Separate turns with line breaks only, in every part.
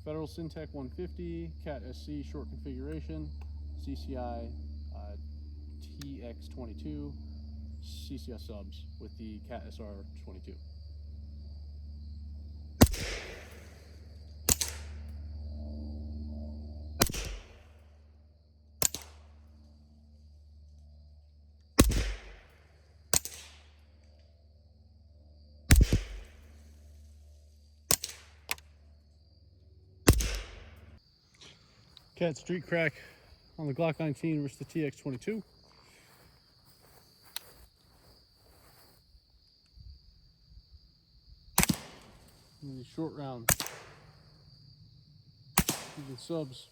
Federal Syntech 150, Cat SC short configuration, CCI Tx22, CCS subs with the Cat SR22. Cat street crack on the Glock 19 versus the Tx22. And these short rounds using subs.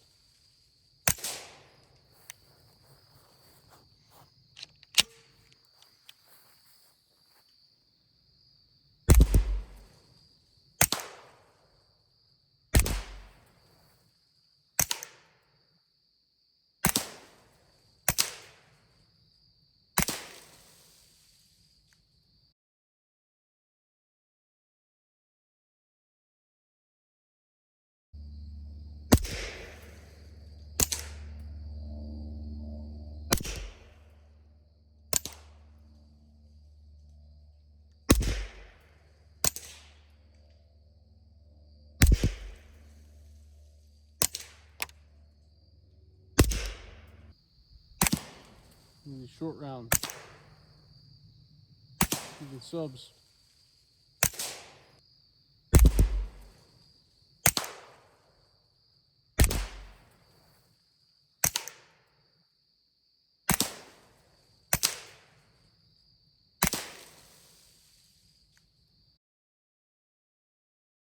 And these short rounds using subs.